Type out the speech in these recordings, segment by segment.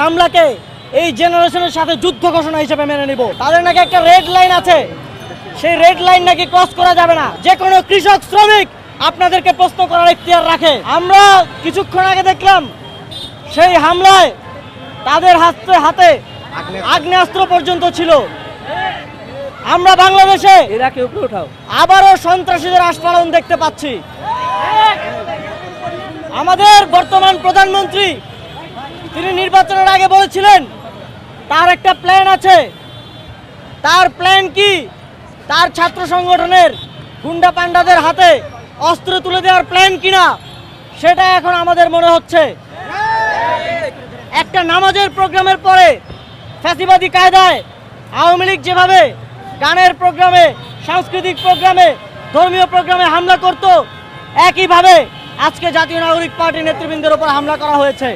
হামলাকে এই জেনারেশনের সাথে যুদ্ধ ঘোষণা হিসেবে মেনে নিব। তাদের নাকি একটা রেড লাইন আছে, সেই রেড লাইন নাকি ক্রস করা যাবে না। যে কোনো কৃষক শ্রমিক আপনাদেরকে প্রশ্ন করার ইখতিয়ার রাখে। আমরা কিছুক্ষণ আগে দেখলাম সেই হামলায় তাদের হাতে আগ্নেয়াস্ত্র পর্যন্ত ছিল। আমরা বাংলাদেশে আবারও সন্ত্রাসীদের আস্ফালন দেখতে পাচ্ছি। আমাদের বর্তমান প্রধানমন্ত্রী তিনি নির্বাচনের আগে বলেছিলেন তার একটা প্ল্যান আছে। তার প্ল্যান কি? তার ছাত্র সংগঠনের গুন্ডা পান্ডাদের হাতে অস্ত্র তুলে দেওয়ার প্ল্যান কিনা সেটা এখন আমাদের মনে হচ্ছে। একটা নামাজের প্রোগ্রামের পরে ফ্যাসিবাদী কায়দায় আওয়ামী লীগ যেভাবে গানের প্রোগ্রামে, সাংস্কৃতিক প্রোগ্রামে, ধর্মীয় প্রোগ্রামে হামলা করত, একইভাবে আজকে জাতীয় নাগরিক পার্টির নেতৃবৃন্দের উপর হামলা করা হয়েছে।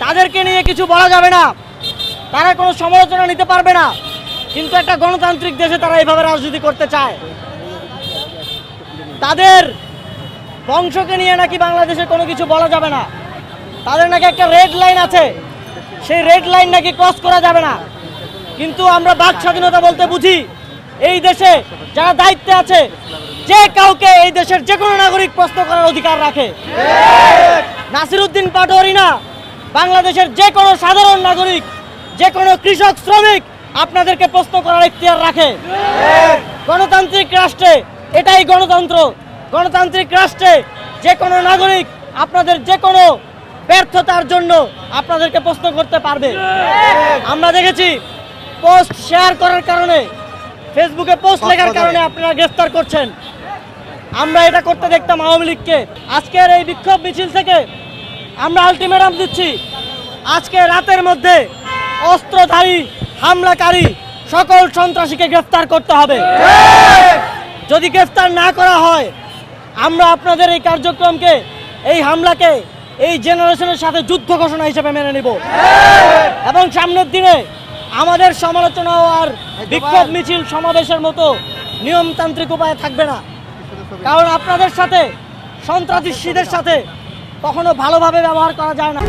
তাদেরকে নিয়ে কিছু বলা যাবে না, তারা কোনো সমালোচনা নিতে পারবে না, কিন্তু একটা গণতান্ত্রিক দেশে তারা এইভাবে রাজনীতি করতে চায়। তাদের বংশকে নিয়ে নাকি বাংলাদেশে কোনো কিছু বলা যাবে না। তাদের নাকি একটা রেড লাইন আছে, সেই রেড লাইন নাকি ক্রস করা যাবে না। কিন্তু আমরা বাক স্বাধীনতা বলতে বুঝি এই দেশে যারা দায়িত্বে আছে, যে কাউকে এই দেশের যে কোনো নাগরিক প্রশ্ন করার অধিকার রাখে। নাসিরউদ্দিন পাটোয়ারি না, বাংলাদেশের যে কোনো সাধারণ নাগরিক, যে কোনো কৃষক শ্রমিক আপনাদেরকে প্রশ্ন করার ইখতিয়ার রাখে। গণতান্ত্রিক রাষ্ট্রে এটাই গণতন্ত্র। গণতান্ত্রিক রাষ্ট্রে যে কোনো নাগরিক আপনাদের যে কোনো ব্যর্থতার জন্য আপনাদেরকে প্রশ্ন করতে পারবে। আমরা দেখেছি পোস্ট শেয়ার করার কারণে, ফেসবুকে পোস্ট লেখার কারণে আপনারা গ্রেফতার করছেন। আমরা এটা করতে দেখতাম আওয়ামী লীগকে। আজকের এই বিক্ষোভ মিছিল থেকে আমরা আলটিমেটাম দিচ্ছি, আজকে রাতের মধ্যে অস্ত্রধারী হামলাকারী সকল সন্ত্রাসীকে গ্রেফতার করতে হবে। যদি গ্রেফতার না করা হয়, আমরা আপনাদের এই কার্যক্রমকে, এই হামলাকে এই জেনারেশনের সাথে যুদ্ধ ঘোষণা হিসেবে মেনে নিব। এবং সামনের দিনে আমাদের সমালোচনা আর বিক্ষোভ মিছিল সমাবেশের মতো নিয়মতান্ত্রিক উপায়ে থাকবে না। কারণ আপনাদের সাথে, সন্ত্রাসীদের সাথে কখনো ভালোভাবে ব্যবহার করা যায় না।